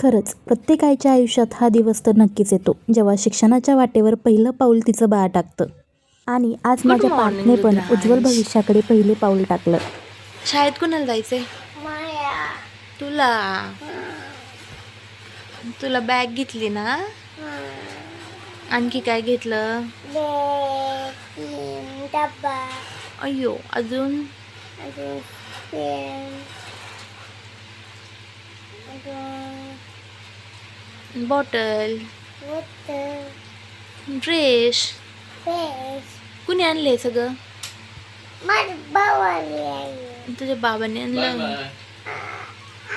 खरंच प्रत्येक आईच्या आयुष्यात हा दिवस तर नक्कीच येतो जेव्हा शिक्षणाच्या वाटेवर पहिलं पाऊल तिचं बाळ टाकतं. आणि आज गुड माझ्या मॉर्निंग पार्थने पण उज्ज्वल रुद्रांश. भविष्याकडे पहिले पाऊल टाकलं. शाळेत कुणाला जायचंय? तुला तुला बॅग घेतली ना? आणखी काय घेतलं? डब्बा अय्यो, अजून अजून पेन अजून बॉटल, वॉटर ड्रेस. पेज कुणी आणलंय सगळं? माझ्या भावाने आहे तुझ्या बाबाने आणलं.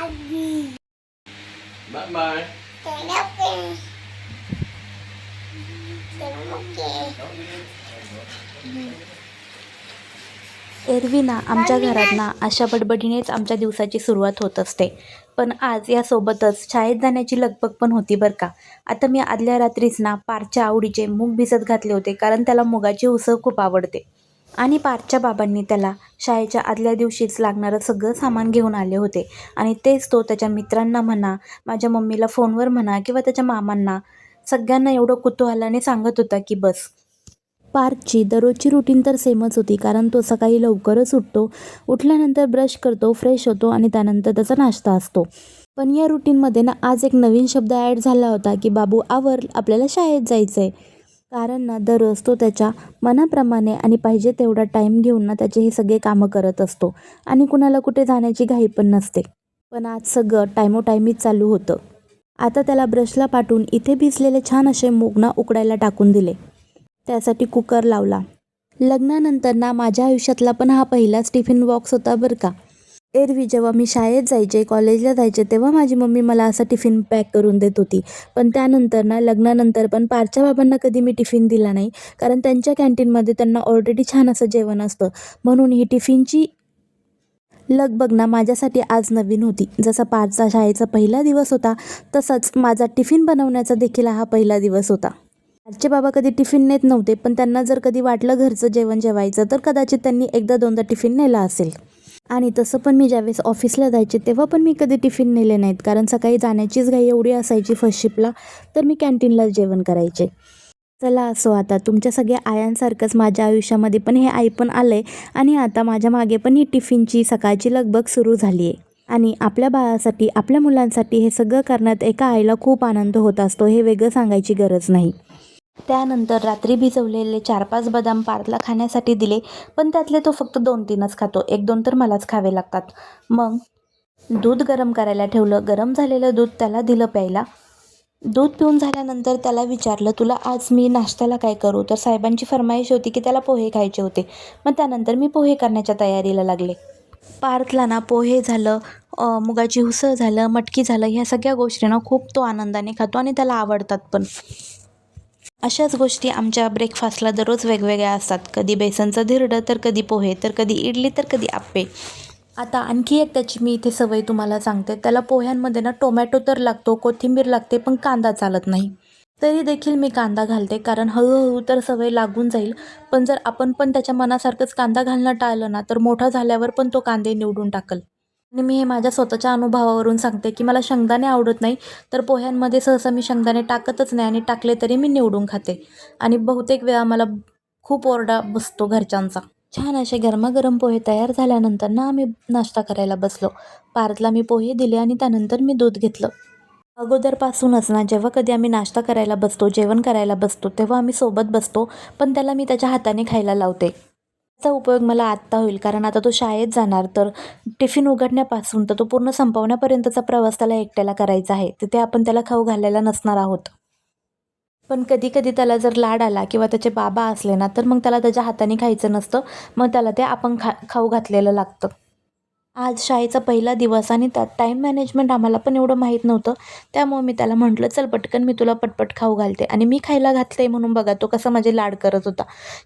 आजी Bye bye. त्याला पेन त्याला एरवी ना आमच्या घरात ना अशा बडबडीनेच आमच्या दिवसाची सुरुवात होत असते. पण आज यासोबतच शाळेत जाण्याची लगबग पण होती बरं का. आता मी आदल्या रात्रीच ना पार्थच्या आवडीचे मूग भिजत घातले होते, कारण त्याला मुगाची उसळ खूप आवडते. आणि पार्थच्या बाबांनी त्याला शाळेच्या आदल्या दिवशीच लागणारं सगळं सामान घेऊन आले होते. आणि तेच तो त्याच्या मित्रांना म्हणा, माझ्या मम्मीला फोनवर म्हणा किंवा त्याच्या मामांना, सगळ्यांना एवढं कुतूहलाने सांगत होता की बस. पार्थची दररोजची रुटीन तर सेमच होती, कारण तो सकाळी लवकरच उठतो, उठल्यानंतर ब्रश करतो, फ्रेश होतो आणि त्यानंतर त्याचा नाश्ता असतो. पण या रुटीनमध्ये ना आज एक नवीन शब्द ॲड झाला होता की बाबू आवर, आपल्याला शाळेत जायचं आहे. कारण ना दररोज तो त्याच्या मनाप्रमाणे आणि पाहिजे तेवढा टाईम घेऊन ना त्याचे हे सगळे कामं करत असतो आणि कुणाला कुठे जाण्याची घाई पण नसते. पण आज सगळं टायमोटायमीच चालू होतं. आता त्याला ब्रशला पाठवून इथे भिजलेले छान असे मूग ना उकडायला टाकून दिले. त्यासाठी कुकर लावला. लग्नानंतर ना माझ्या आयुष्यातला पण हा पहिलाच टिफिन बॉक्स होता बरं का. एरवी जेव्हा मी शाळेत जायचे, कॉलेजला जायचे, तेव्हा माझी मम्मी मला असा टिफिन पॅक करून देत होती. पण त्यानंतर ना लग्नानंतर पण पार्थच्या बाबांना कधी मी टिफिन दिला नाही, कारण त्यांच्या कॅन्टीनमध्ये त्यांना ऑलरेडी छान असं जेवण असतं. म्हणून ही टिफिनची लगबग ना माझ्यासाठी आज नवीन होती. जसा पार्थचा शाळेचा पहिला दिवस होता, तसाच माझा टिफिन बनवण्याचा देखील हा पहिला दिवस होता. पार्थचे बाबा कधी टिफिन नेत नव्हते, पण त्यांना जर कधी वाटलं घरचं जेवण जेवायचं तर कदाचित त्यांनी एकदा दोनदा टिफिन नेला असेल. आणि तसं पण मी ज्यावेळेस ऑफिसला जायचे तेव्हा पण मी कधी टिफिन नेले नाहीत, कारण सकाळी जाण्याचीच घाई एवढी असायची फर्स्ट शिफ्टला, तर मी कॅन्टीनलाच जेवण करायचे. चला असो, आता तुमच्या सगळ्या आयांसारखंच माझ्या आयुष्यामध्ये पण हे आई पण आलं आहे आणि आता माझ्या मागे पण ही टिफिनची सकाळची लगबग सुरू झाली आहे. आणि आपल्या बाळासाठी, आपल्या मुलांसाठी हे सगळं करण्यात एका आईला खूप आनंद होत असतो, हे वेगळं सांगायची गरज नाही. त्यानंतर रात्री भिजवलेले 4-5 बदाम पार्थला खाण्यासाठी दिले, पण त्यातले तो फक्त 2-3च खातो, 1-2 तर मलाच खावे लागतात. मग दूध गरम करायला ठेवलं. गरम झालेलं दूध त्याला दिलं प्यायला. दूध पिऊन झाल्यानंतर त्याला विचारलं, तुला आज मी नाश्त्याला काय करू? तर साहेबांची फरमाईश होती की त्याला पोहे खायचे होते. मग त्यानंतर मी पोहे करण्याच्या तयारीला लागले. पार्थला ना पोहे झालं, मुगाची उसळ झालं, मटकी झालं, ह्या सगळ्या गोष्टी ना खूप तो आनंदाने खातो आणि त्याला आवडतात पण. अशाच गोष्टी आमच्या ब्रेकफास्टला दररोज वेगवेगळ्या असतात. कधी बेसनचं धिरडं, तर कधी पोहे, तर कधी इडली, तर कधी आप्पे. आता आणखी एक त्याची मी इथे सवय तुम्हाला सांगते. त्याला पोह्यांमध्ये ना टोमॅटो तर लागतो, कोथिंबीर लागते, पण कांदा चालत नाही. तरी देखील मी कांदा घालते, कारण हळूहळू तर सवय लागून जाईल. पण जर आपण पण त्याच्या मनासारखंच कांदा घालणं टाळलं ना, तर मोठा झाल्यावर पण तो कांदे निवडून टाकल. आणि मी हे माझ्या स्वतःच्या अनुभवावरून सांगते की मला शेंगदाणे आवडत नाही, तर पोह्यांमध्ये सहसा मी शेंगदाणे टाकतच नाही आणि टाकले तरी मी निवडून खाते. आणि बहुतेक वेळा मला खूप ओरडा बसतो घरच्यांचा. छान असे गरमागरम पोहे तयार झाल्यानंतर ना आम्ही नाश्ता करायला बसलो. पार्थला मी पोहे दिले आणि त्यानंतर मी दूध घेतलं. अगोदरपासूनच ना जेव्हा कधी आम्ही नाश्ता करायला बसतो, जेवण करायला बसतो, तेव्हा आम्ही सोबत बसतो, पण त्याला मी त्याच्या हाताने खायला लावते. त्याचा उपयोग मला आत्ता होईल, कारण आता तो शाळेत जाणार, तर टिफिन उघडण्यापासून तर तो पूर्ण संपवण्यापर्यंतचा प्रवास त्याला एकट्याला करायचा आहे. तिथे आपण त्याला खाऊ घालायला नसणार आहोत. पण कधी कधी त्याला जर लाड आला किंवा त्याचे बाबा असले ना, तर मग त्याला त्याच्या हाताने खायचं नसतं, मग त्याला ते आपण खाऊ घातलेलं लागतं. आज शाळेचा पहिला दिवस आणि त्यात टाईम मॅनेजमेंट आम्हाला पण एवढं माहीत नव्हतं. त्यामुळे मी त्याला म्हटलं, चल पटकन मी तुला पटपट खाऊ घालते. आणि मी खायला घातलं आहे म्हणून बघा तो कसा माझे लाड करत होता.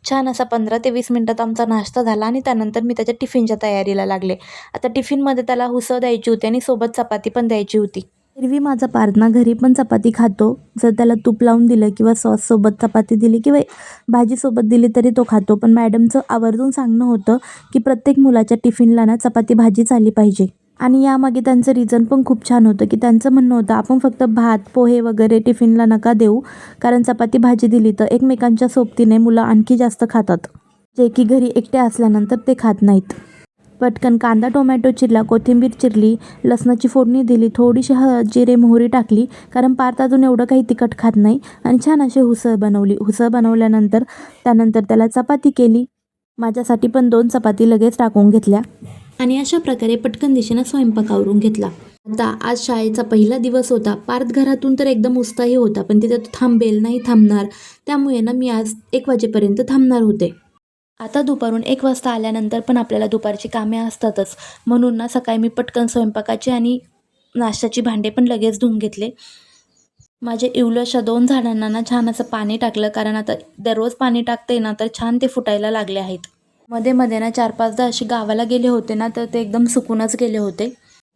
छान असा 15 ते 20 मिनटात आमचा नाश्ता झाला आणि त्यानंतर मी त्याच्या टिफिनच्या तयारीला लागले. आता टिफिनमध्ये त्याला उसळ द्यायची होती आणि सोबत चपाती पण द्यायची होती. एरवी माझा पार्थना घरी पण चपाती खातो. जर त्याला तूप लावून दिलं किंवा सॉससोबत चपाती दिली किंवा भाजीसोबत दिली तरी तो खातो. पण मॅडमचं आवर्जून सांगणं होतं की प्रत्येक मुलाच्या टिफिनला ना चपाती भाजीच आली पाहिजे. आणि यामागे त्यांचं रिझन पण खूप छान होतं की त्यांचं म्हणणं होतं आपण फक्त भात पोहे वगैरे टिफिनला नका देऊ, कारण चपाती भाजी दिली तर एकमेकांच्या सोबतीने मुलं आणखी जास्त खातात, जे की घरी एकटे असल्यानंतर ते खात नाहीत. पटकन कांदा टोमॅटो चिरला, कोथिंबीर चिरली, लसणाची फोडणी दिली, थोडीशी जिरे मोहरी टाकली, कारण पार्थ अजून एवढं काही तिखट खात नाही, आणि छान अशी उसळ बनवली. उसळ बनवल्यानंतर त्यानंतर त्याला चपाती केली. माझ्यासाठी पण 2 चपाती लगेच टाकून घेतल्या आणि अशा प्रकारे पटकन दिशेनं स्वयंपाक आवरून घेतला. आता आज शाळेचा पहिला दिवस होता. पार्थ घरातून तर एकदम उत्साही होता, पण तिथे तो थांबेल नाही थांबणार, त्यामुळे ना मी आज 1 वाजेपर्यंत थांबणार होते. आता दुपारून 1 वाजता आल्यानंतर पण आपल्याला दुपारची कामे असतातच, म्हणून ना सकाळी मी पटकन स्वयंपाकाची आणि नाश्त्याची भांडे पण लगेच धुवून घेतले. माझ्या इवलशा 2 झाडांना ना छान असं पाणी टाकलं, कारण आता दररोज पाणी टाकते ना तर छान ते फुटायला लागले आहेत. मध्ये मध्ये ना 4-5दा अशी गावाला गेले होते ना तर ते एकदम सुकूनच गेले होते.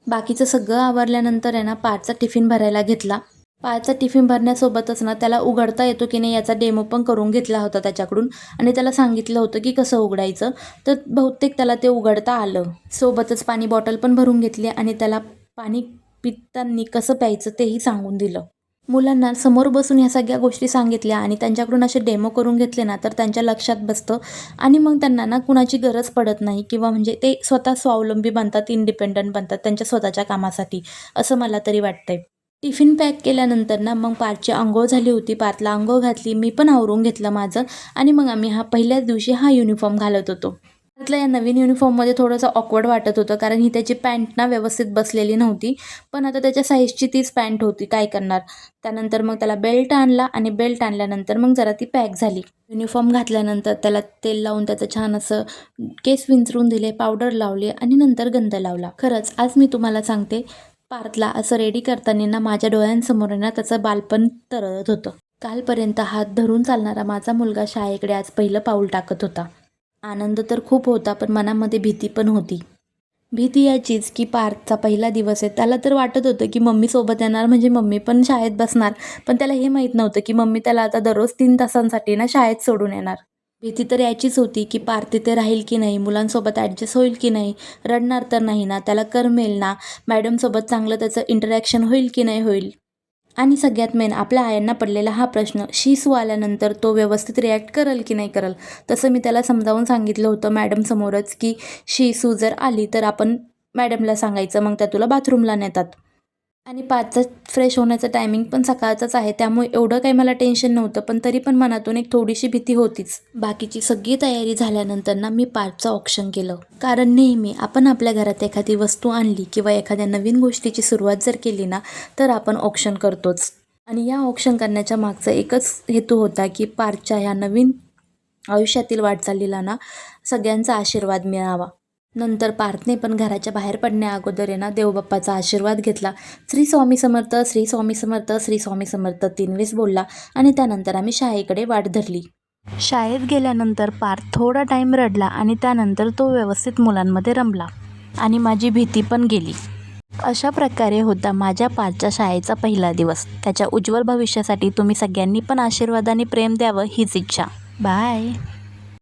बाकीचं सगळं आवरल्यानंतर आहे ना पार्थचा टिफिन भरायला घेतला. पार्थचा टिफिन भरण्यासोबतच ना त्याला उघडता येतो की नाही याचा डेमो पण करून घेतला होता त्याच्याकडून, आणि त्याला सांगितलं होतं की कसं उघडायचं, तर बहुतेक त्याला ते उघडता आलं. सोबतच पाणी बॉटल पण भरून घेतली आणि त्याला पाणी पिताना कसं प्यायचं तेही सांगून दिलं. मुलांना समोर बसून ह्या सगळ्या गोष्टी सांगितल्या आणि त्यांच्याकडून असे डेमो करून घेतले ना तर त्यांच्या लक्षात बसतं, आणि मग त्यांना ना कुणाची गरज पडत नाही, किंवा म्हणजे ते स्वतः स्वावलंबी बनतात, इंडिपेंडंट बनतात त्यांच्या स्वतःच्या कामासाठी, असं मला तरी वाटतंय. टिफिन पॅक केल्यानंतर ना मग पार्थची अंघोळ झाली होती. पार्थला अंघोळ घातली, मी पण आवरून घेतलं माझं, आणि मग आम्ही पहिल्याच दिवशी हा युनिफॉर्म घालत होतो. पार्थला या नवीन युनिफॉर्ममध्ये थोडंसं ऑकवर्ड वाटत होतं, कारण ही त्याची पॅन्ट ना व्यवस्थित बसलेली नव्हती, पण आता त्याच्या साईजची तीच पॅन्ट होती, काय करणार. त्यानंतर मग त्याला बेल्ट आणला, आणि बेल्ट आणल्यानंतर मग जरा ती पॅक झाली. युनिफॉर्म घातल्यानंतर त्याला तेल लावून त्याचं छान असं केस विंचरून दिले, पावडर लावली, आणि नंतर गंध लावला. खरंच आज मी तुम्हाला सांगते, पार्थला असं रेडी करताना ना माझ्या डोळ्यांसमोर ना त्याचं बालपण तरळत होतं. कालपर्यंत हात धरून चालणारा माझा मुलगा शाळेकडे आज पहिलं पाऊल टाकत होता. आनंद तर खूप होता, पण मनामध्ये भीती पण होती. भीती याचीच की पार्थचा पहिला दिवस आहे. त्याला तर वाटत होतं की मम्मी सोबत येणार म्हणजे मम्मी पण शाळेत बसणार, पण त्याला हे माहीत नव्हतं की मम्मी त्याला आता दररोज 3 तासांसाठी ना शाळेत सोडून येणार. भीती तर याचीच होती की पार्थ तिथे राहील की नाही, मुलांसोबत ॲडजस्ट होईल की नाही, रडणार तर नाही ना, त्याला करमेल ना, मॅडमसोबत चांगलं त्याचं इंटरॅक्शन होईल की नाही होईल. आणि सगळ्यात मेन आपल्या आयांना पडलेला हा प्रश्न, शिसू आल्यानंतर तो व्यवस्थित रिॲक्ट करेल की नाही करेल. तसं मी त्याला समजावून सांगितलं होतं मॅडमसमोरच की शिसू जर आली तर आपण मॅडमला सांगायचं, मग त्या तुला बाथरूमला नेतात. आणि पार्थचं फ्रेश होण्याचं टायमिंग पण सकाळचंच आहे, त्यामुळे एवढं काही मला टेन्शन नव्हतं, पण तरी पण मनातून एक थोडीशी भीती होतीच. बाकीची सगळी तयारी झाल्यानंतर ना मी पार्थचं ऑक्शन केलं, कारण नेहमी आपण आपल्या घरात एखादी वस्तू आणली किंवा एखाद्या नवीन गोष्टीची सुरुवात जर केली ना तर आपण ऑक्शन करतोच. आणि या ऑक्शन करण्याच्या मागचा एकच हेतू होता की पार्थच्या ह्या नवीन आयुष्यातील वाटचालीला ना सगळ्यांचा आशीर्वाद मिळावा. नंतर पार्थने पण घराच्या बाहेर पडण्या अगोदर आहे ना देवबाप्पाचा आशीर्वाद घेतला. श्री स्वामी समर्थ, श्री स्वामी समर्थ, श्री स्वामी समर्थ 3 वेळेस बोलला, आणि त्यानंतर आम्ही शाळेकडे वाट धरली. शाळेत गेल्यानंतर पार्थ थोडा टाईम रडला, आणि त्यानंतर तो व्यवस्थित मुलांमध्ये रमला, आणि माझी भीती पण गेली. अशा प्रकारे होता माझ्या पार्थच्या शाळेचा पहिला दिवस. त्याच्या उज्ज्वल भविष्यासाठी तुम्ही सगळ्यांनी पण आशीर्वाद आणि प्रेम द्यावं हीच इच्छा. बाय.